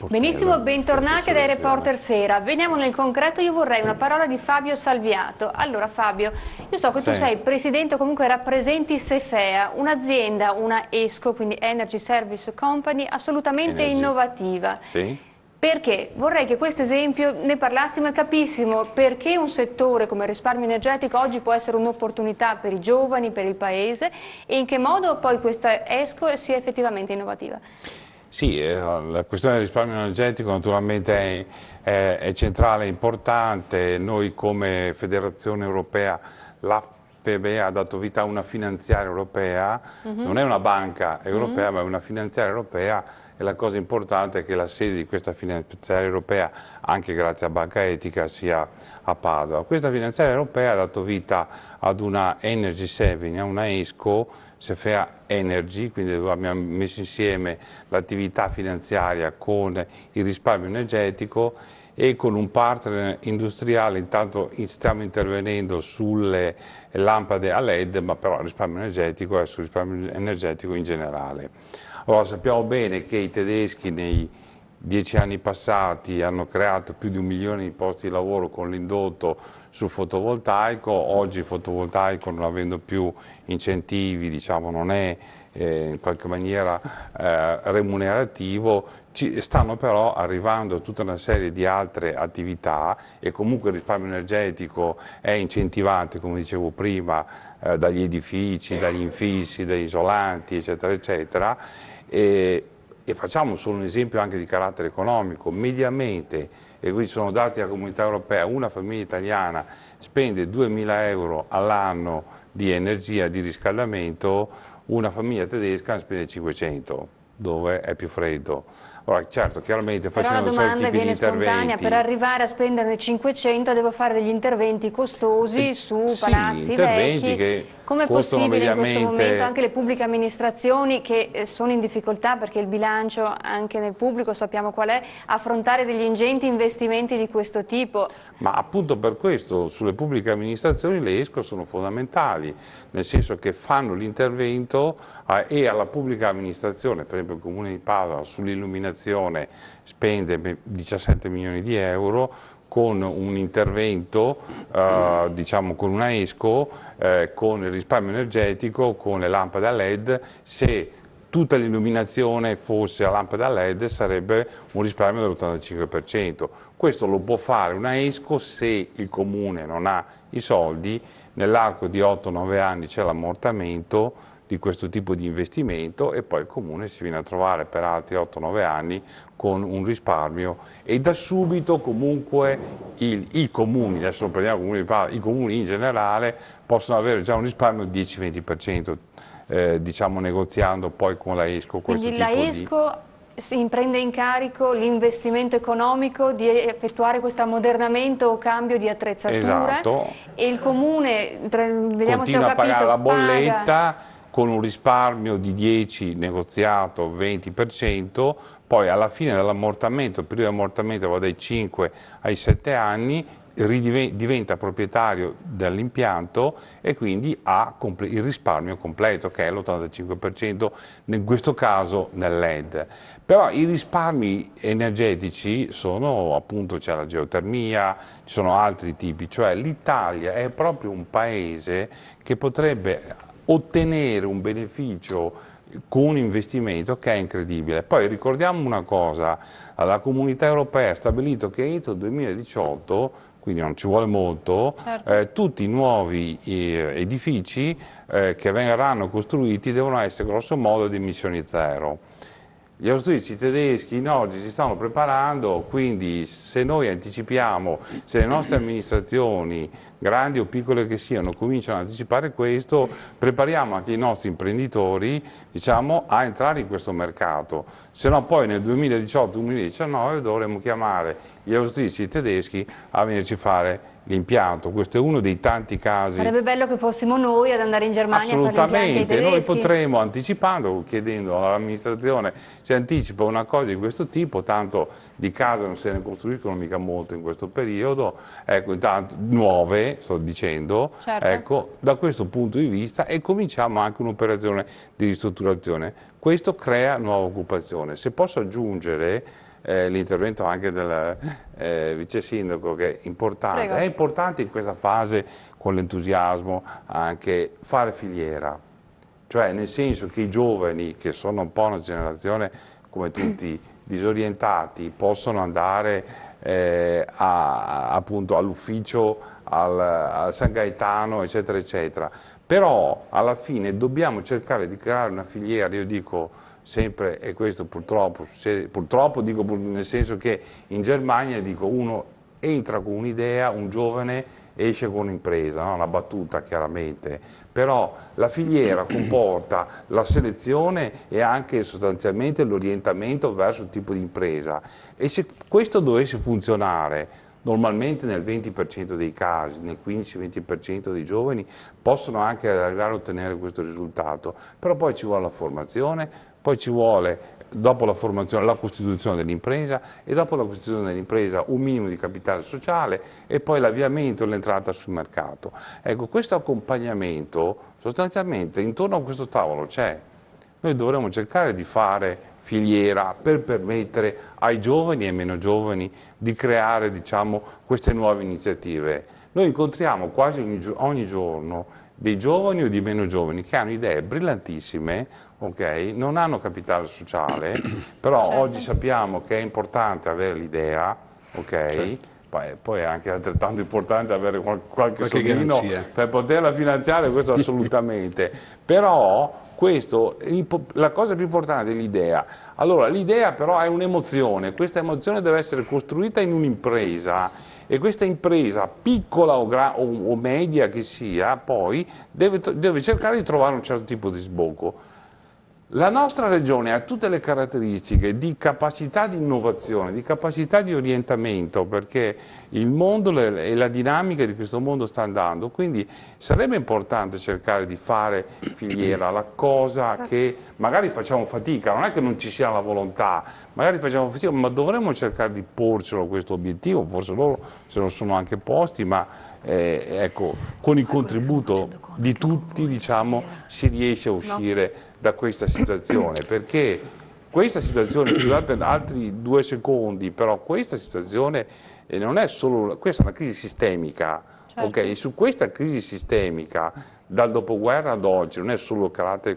Benissimo, bentornati dai Reporter Sera. Veniamo nel concreto, io vorrei una parola di Fabio Salviato. Allora Fabio, io so che tu sei presidente o comunque rappresenti Sefea, un'azienda, una ESCO, quindi Energy Service Company, assolutamente innovativa. Sì. Perché vorrei che questo esempio ne parlassimo e capissimo perché un settore come il risparmio energetico oggi può essere un'opportunità per i giovani, per il Paese, e in che modo poi questa ESCO sia effettivamente innovativa. Sì, la questione del risparmio energetico naturalmente è centrale, è importante. Noi come Federazione Europea, la FEBE ha dato vita a una finanziaria europea, non è una banca europea ma è una finanziaria europea, e la cosa importante è che la sede di questa finanziaria europea, anche grazie a Banca Etica, sia a Padova. Questa finanziaria europea ha dato vita ad una Energy Saving, a una ESCO, Sefea Energy, quindi abbiamo messo insieme l'attività finanziaria con il risparmio energetico e con un partner industriale. Intanto stiamo intervenendo sulle lampade a LED, ma però il risparmio energetico è sul risparmio energetico in generale. Allora, sappiamo bene che i tedeschi nei 10 anni passati hanno creato più di 1 milione di posti di lavoro con l'indotto sul fotovoltaico. Oggi il fotovoltaico, non avendo più incentivi, diciamo, non è in qualche maniera remunerativo. Stanno però arrivando tutta una serie di altre attività e comunque il risparmio energetico è incentivante, come dicevo prima, dagli edifici, dagli infissi, dagli isolanti, eccetera, eccetera. E facciamo solo un esempio anche di carattere economico. Mediamente, e qui ci sono dati della Comunità Europea, una famiglia italiana spende 2.000 euro all'anno di energia, di riscaldamento, una famiglia tedesca ne spende 500, dove è più freddo. Ora, certo, chiaramente facendo certi tipi di interventi... Per arrivare a spenderne 500 devo fare degli interventi costosi su palazzi vecchi. Che come è possibile in questo momento anche le pubbliche amministrazioni, che sono in difficoltà perché il bilancio anche nel pubblico sappiamo qual è, affrontare degli ingenti investimenti di questo tipo? Ma appunto per questo sulle pubbliche amministrazioni le ESCO sono fondamentali, nel senso che fanno l'intervento e alla pubblica amministrazione, per esempio il Comune di Padova sull'illuminazione spende 17 milioni di euro, con un intervento, diciamo con una ESCO, con il risparmio energetico, con le lampade a LED. Se tutta l'illuminazione fosse a lampada a LED sarebbe un risparmio dell'85%. Questo lo può fare una ESCO se il Comune non ha i soldi. Nell'arco di 8-9 anni c'è l'ammortamento di questo tipo di investimento e poi il Comune si viene a trovare per altri 8-9 anni con un risparmio, e da subito comunque i comuni, adesso prendiamo il Comune di Padova, i comuni in generale possono avere già un risparmio del 10-20%. Diciamo negoziando poi con la ESCO questo tipo di... Quindi la ESCO si prende in carico l'investimento economico di effettuare questo ammodernamento o cambio di attrezzature, esatto, e il Comune, vediamo continua se ho capito, a pagare la bolletta paga... con un risparmio di 10 negoziato 20%, poi alla fine dell'ammortamento, il periodo di ammortamento va dai 5 ai 7 anni, diventa proprietario dell'impianto e quindi ha il risparmio completo, che è l'85%, in questo caso nel LED. Però i risparmi energetici sono, appunto, c'è la geotermia, ci sono altri tipi, cioè l'Italia è proprio un paese che potrebbe ottenere un beneficio con un investimento che è incredibile. Poi ricordiamo una cosa, la Comunità Europea ha stabilito che entro il 2018, quindi non ci vuole molto, tutti i nuovi edifici che verranno costruiti devono essere grosso modo di emissioni zero. Gli austriaci tedeschi oggi si stanno preparando, quindi se noi anticipiamo, se le nostre amministrazioni, grandi o piccole che siano, cominciano ad anticipare questo, prepariamo anche i nostri imprenditori, diciamo, a entrare in questo mercato. Se no poi nel 2018-2019 dovremo chiamare gli austriaci tedeschi a venirci a fare l'impianto. Questo è uno dei tanti casi. Sarebbe bello che fossimo noi ad andare in Germania a fare l'impianto ai tedeschi. Noi potremo, anticipando, chiedendo all'amministrazione se anticipa una cosa di questo tipo, tanto di case non se ne costruiscono mica molto in questo periodo, ecco, intanto nuove, sto dicendo, certo. Ecco, da questo punto di vista, e cominciamo anche un'operazione di ristrutturazione. Questo crea nuova occupazione. Se posso aggiungere, l'intervento anche del vice sindaco, che è importante. Prego. È importante in questa fase, con l'entusiasmo, anche fare filiera, cioè nel senso che i giovani, che sono un po' una generazione come tutti disorientati, possono andare appunto all'ufficio, al San Gaetano, eccetera, eccetera. Però alla fine dobbiamo cercare di creare una filiera, io dico sempre, e questo purtroppo succede, purtroppo dico nel senso che in Germania dico uno entra con un'idea, un giovane esce con un'impresa, no? Una battuta chiaramente, però la filiera comporta la selezione e anche sostanzialmente l'orientamento verso il tipo di impresa, e se questo dovesse funzionare, normalmente nel 20% dei casi, nel 15-20% dei giovani possono anche arrivare a ottenere questo risultato, però poi ci vuole la formazione, poi ci vuole dopo la formazione la costituzione dell'impresa, e dopo la costituzione dell'impresa un minimo di capitale sociale, e poi l'avviamento e l'entrata sul mercato. Ecco, questo accompagnamento sostanzialmente intorno a questo tavolo c'è. Noi dovremmo cercare di fare filiera per permettere ai giovani e ai meno giovani di creare, diciamo, queste nuove iniziative. Noi incontriamo quasi ogni giorno dei giovani o di meno giovani che hanno idee brillantissime, okay? Non hanno capitale sociale, però certo. Oggi sappiamo che è importante avere l'idea, okay? Certo. Poi è anche altrettanto importante avere qualche soldino per poterla finanziare, questo assolutamente. Però questo, la cosa più importante è l'idea. Allora, l'idea però è un'emozione, questa emozione deve essere costruita in un'impresa, e questa impresa, piccola o media che sia, poi deve cercare di trovare un certo tipo di sbocco. La nostra regione ha tutte le caratteristiche di capacità di innovazione, di capacità di orientamento, perché il mondo e la dinamica di questo mondo sta andando, quindi sarebbe importante cercare di fare filiera, la cosa che magari facciamo fatica, non è che non ci sia la volontà, magari facciamo fatica, ma dovremmo cercare di porcelo questo obiettivo, forse loro se lo sono anche posti, ma ecco, con il contributo di tutti, diciamo, si riesce a uscire da questa situazione, perché questa situazione, scusate altri 2 secondi, però questa situazione non è solo, questa è una crisi sistemica, certo. Okay? E su questa crisi sistemica, dal dopoguerra ad oggi, non è solo carattere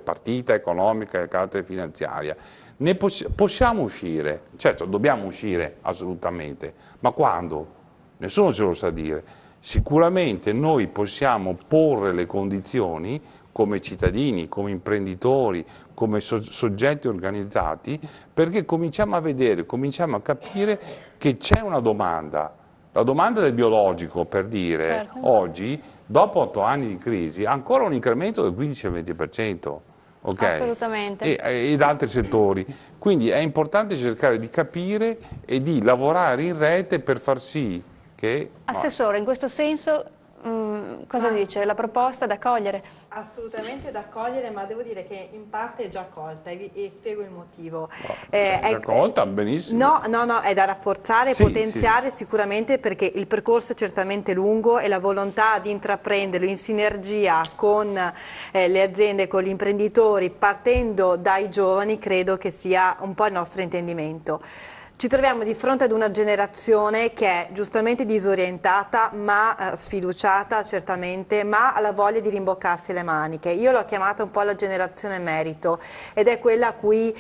partita economica e carattere finanziaria, ne possiamo uscire, certo dobbiamo uscire assolutamente, ma quando? Nessuno ce lo sa dire. Sicuramente noi possiamo porre le condizioni come cittadini, come imprenditori, come soggetti organizzati, perché cominciamo a vedere, cominciamo a capire che c'è una domanda. La domanda del biologico, per dire, certo. Oggi, dopo 8 anni di crisi, ha ancora un incremento del 15-20%. Okay? Assolutamente. Ed altri settori. Quindi è importante cercare di capire e di lavorare in rete per far sì che... Assessore, in questo senso cosa dice? La proposta da accogliere? Assolutamente da accogliere, ma devo dire che in parte è già accolta e spiego il motivo. È già accolta, benissimo. No, è da rafforzare e potenziare sicuramente, perché il percorso è certamente lungo e la volontà di intraprenderlo in sinergia con le aziende, con gli imprenditori, partendo dai giovani, credo che sia un po' il nostro intendimento. Ci troviamo di fronte ad una generazione che è giustamente disorientata, ma sfiduciata certamente, ma ha la voglia di rimboccarsi le maniche. Io l'ho chiamata un po' la generazione merito, ed è quella a cui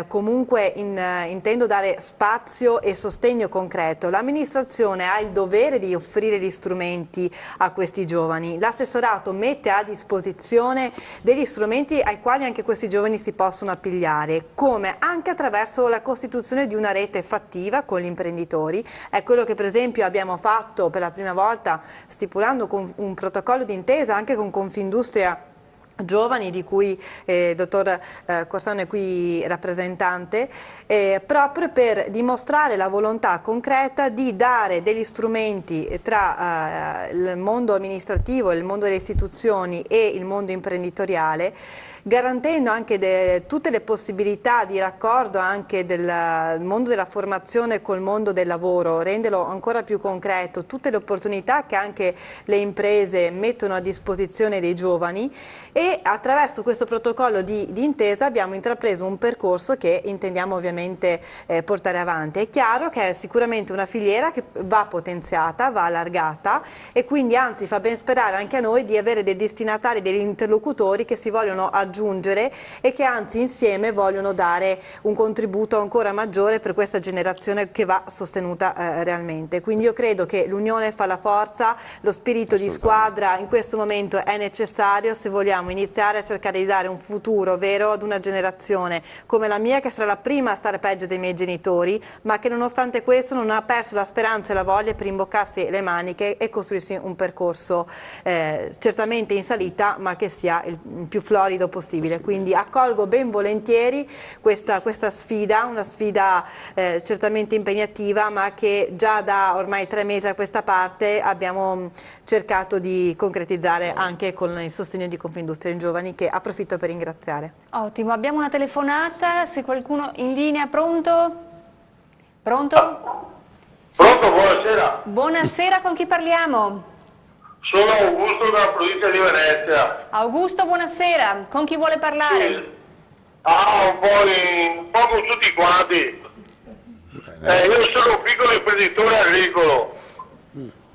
comunque intendo dare spazio e sostegno concreto. L'amministrazione ha il dovere di offrire gli strumenti a questi giovani. L'assessorato mette a disposizione degli strumenti ai quali anche questi giovani si possono appigliare, come anche attraverso la costituzione di una rete fattiva con gli imprenditori. È quello che per esempio abbiamo fatto per la prima volta, stipulando un protocollo d'intesa anche con Confindustria Giovani, di cui il dottor Corsano è qui rappresentante, proprio per dimostrare la volontà concreta di dare degli strumenti tra il mondo amministrativo, il mondo delle istituzioni e il mondo imprenditoriale, garantendo anche tutte le possibilità di raccordo anche del mondo della formazione col mondo del lavoro, renderlo ancora più concreto, tutte le opportunità che anche le imprese mettono a disposizione dei giovani, e e attraverso questo protocollo di intesa abbiamo intrapreso un percorso che intendiamo ovviamente portare avanti. È chiaro che è sicuramente una filiera che va potenziata, va allargata e quindi anzi fa ben sperare anche a noi di avere dei destinatari, degli interlocutori che si vogliono aggiungere e che anzi insieme vogliono dare un contributo ancora maggiore per questa generazione che va sostenuta realmente. Quindi io credo che l'unione fa la forza, lo spirito di squadra in questo momento è necessario se vogliamo iniziare a cercare di dare un futuro vero ad una generazione come la mia, che sarà la prima a stare peggio dei miei genitori, ma che nonostante questo non ha perso la speranza e la voglia per imboccarsi le maniche e costruirsi un percorso certamente in salita, ma che sia il più florido possibile. Quindi accolgo ben volentieri questa sfida, una sfida certamente impegnativa, ma che già da ormai 3 mesi a questa parte abbiamo cercato di concretizzare anche con il sostegno di Confindustria in Giovani, che approfitto per ringraziare. Ottimo, abbiamo una telefonata, se qualcuno in linea, pronto? Pronto? Pronto, buonasera. Buonasera, con chi parliamo? Sono Augusto dalla provincia di Venezia. Augusto, buonasera, con chi vuole parlare? Sì. Un po' con tutti quanti. Io sono un piccolo imprenditore agricolo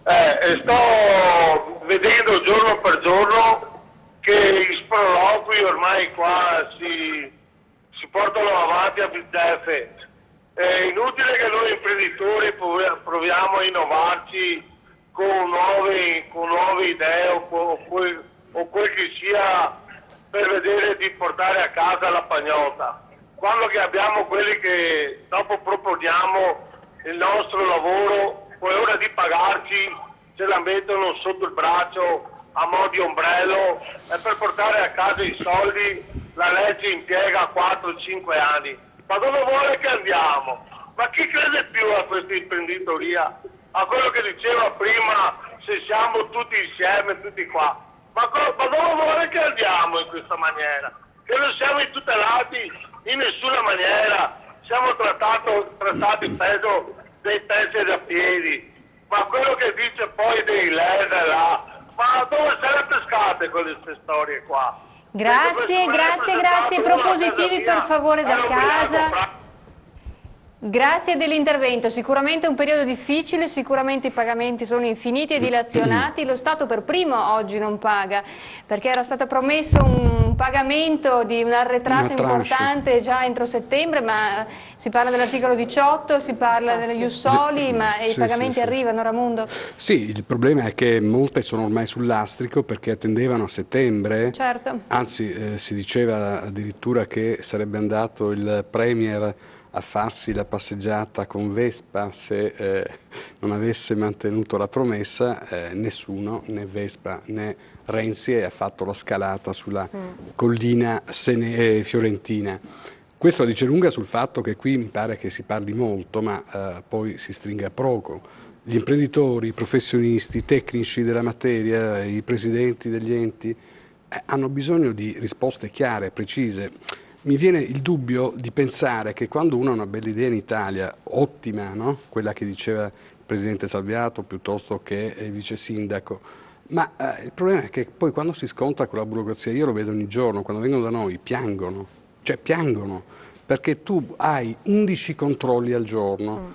e sto vedendo giorno per giorno che i sproloqui ormai qua si portano avanti a bizzeffe. È inutile che noi imprenditori proviamo a innovarci con nuove idee o quel che sia per vedere di portare a casa la pagnotta. Quando che abbiamo quelli che dopo proponiamo il nostro lavoro, poi ora di pagarci ce la mettono sotto il braccio a mo' di ombrello e per portare a casa i soldi la legge impiega 4-5 anni. Ma dove vuole che andiamo? Ma chi crede più a questa imprenditoria? A quello che diceva prima, se siamo tutti insieme, tutti qua. Ma dove vuole che andiamo in questa maniera? Che non siamo tutelati in nessuna maniera, siamo trattati peso dei pezzi da piedi. Ma quello che dice poi dei LED là, ma dove se le pescate queste storie qua? Grazie, propositivi per favore da casa. Grazie dell'intervento, sicuramente è un periodo difficile, sicuramente i pagamenti sono infiniti e dilazionati, lo Stato per primo oggi non paga, perché era stato promesso un pagamento di un arretrato importante già entro settembre, ma si parla dell'articolo 18, si parla delle ius soli, ma i pagamenti arrivano, Ramundo? Sì, il problema è che molte sono ormai sul lastrico perché attendevano a settembre, anzi si diceva addirittura che sarebbe andato il Premier a farsi la passeggiata con Vespa se non avesse mantenuto la promessa. Nessuno, né Vespa né Renzi, ha fatto la scalata sulla collina fiorentina. Questo dice lunga sul fatto che qui mi pare che si parli molto, ma poi si stringa a poco. Gli imprenditori, i professionisti, i tecnici della materia, i presidenti degli enti hanno bisogno di risposte chiare, precise. Mi viene il dubbio di pensare che quando uno ha una bella idea in Italia, ottima, no? Quella che diceva il Presidente Salviato piuttosto che il Vice Sindaco, ma il problema è che poi quando si scontra con la burocrazia, io lo vedo ogni giorno, quando vengono da noi piangono, perché tu hai 11 controlli al giorno,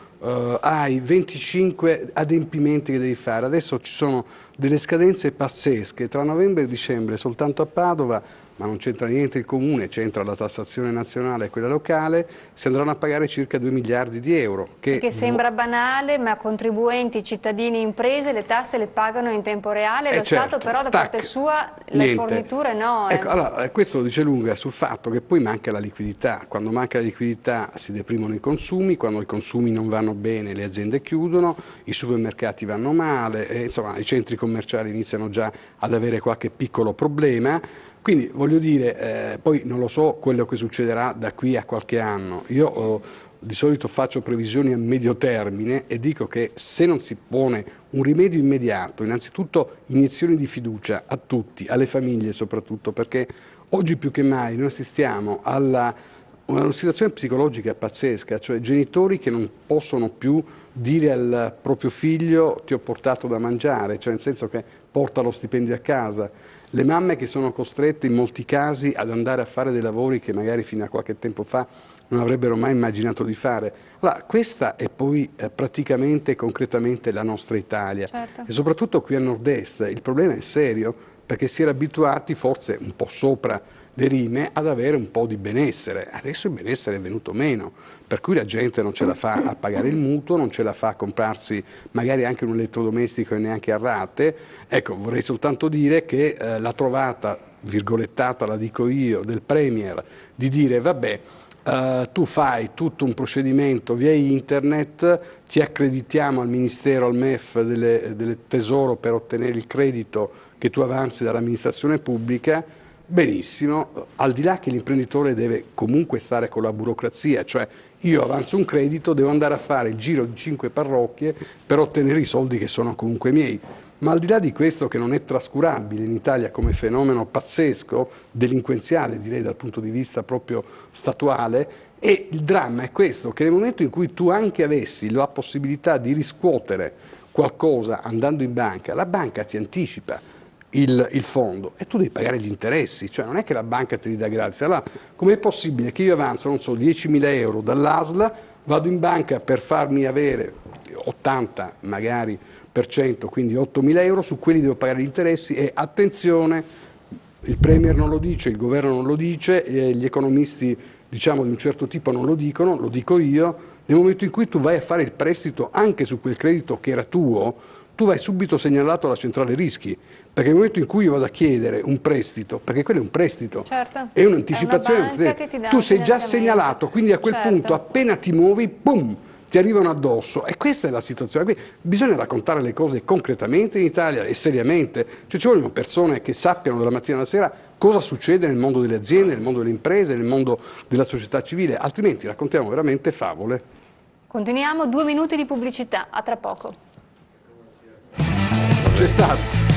hai 25 adempimenti che devi fare, adesso ci sono delle scadenze pazzesche, tra novembre e dicembre soltanto a Padova, ma non c'entra niente il comune, c'entra la tassazione nazionale e quella locale, si andranno a pagare circa 2 miliardi di euro. Che sembra banale, ma contribuenti, cittadini, imprese, le tasse le pagano in tempo reale, lo Stato però da parte sua le forniture no. Ecco, allora, questo lo dice lunga sul fatto che poi manca la liquidità, quando manca la liquidità si deprimono i consumi, quando i consumi non vanno bene le aziende chiudono, i supermercati vanno male, insomma i centri commerciali iniziano già ad avere qualche piccolo problema. Quindi voglio dire, poi non lo so quello che succederà da qui a qualche anno. Io di solito faccio previsioni a medio termine e dico che se non si pone un rimedio immediato, innanzitutto iniezioni di fiducia a tutti, alle famiglie soprattutto, perché oggi più che mai noi assistiamo a una situazione psicologica pazzesca, cioè genitori che non possono più dire al proprio figlio ti ho portato da mangiare, cioè nel senso che porta lo stipendio a casa. le mamme che sono costrette in molti casi ad andare a fare dei lavori che magari fino a qualche tempo fa non avrebbero mai immaginato di fare. Allora, questa è poi praticamente, concretamente la nostra Italia. Certo. E soprattutto qui a nord-est il problema è serio, perché si era abituati, forse un po' sopra le rime, ad avere un po' di benessere. Adesso il benessere è venuto meno, per cui la gente non ce la fa a pagare il mutuo, non ce la fa a comprarsi magari anche un elettrodomestico e neanche a rate. Ecco, vorrei soltanto dire che la trovata, virgolettata la dico io, del Premier di dire vabbè, tu fai tutto un procedimento via internet, ti accreditiamo al Ministero, al MEF del Tesoro per ottenere il credito che tu avanzi dall'amministrazione pubblica, benissimo, al di là che l'imprenditore deve comunque stare con la burocrazia, cioè io avanzo un credito, devo andare a fare il giro di 5 parrocchie per ottenere i soldi che sono comunque miei. Ma al di là di questo, che non è trascurabile in Italia come fenomeno pazzesco, delinquenziale direi dal punto di vista proprio statuale, e il dramma è questo, che nel momento in cui tu anche avessi la possibilità di riscuotere qualcosa andando in banca, la banca ti anticipa il fondo e tu devi pagare gli interessi, cioè non è che la banca te li dà gratis. Allora, com'è possibile che io avanzo, non so, 10.000 euro dall'ASL, vado in banca per farmi avere 80 magari per cento, quindi 8.000 euro, su quelli devo pagare gli interessi e attenzione, il Premier non lo dice, il governo non lo dice, gli economisti diciamo di un certo tipo non lo dicono, lo dico io, nel momento in cui tu vai a fare il prestito anche su quel credito che era tuo, tu vai subito segnalato alla centrale rischi, perché nel momento in cui io vado a chiedere un prestito, perché quello è un prestito, certo, è un'anticipazione, tu sei già segnalato, quindi a quel punto appena ti muovi, boom, ti arrivano addosso, e questa è la situazione. Quindi bisogna raccontare le cose concretamente in Italia e seriamente, cioè ci vogliono persone che sappiano dalla mattina alla sera cosa succede nel mondo delle aziende, nel mondo delle imprese, nel mondo della società civile, altrimenti raccontiamo veramente favole. Continuiamo, 2 minuti di pubblicità, a tra poco. C'è stato.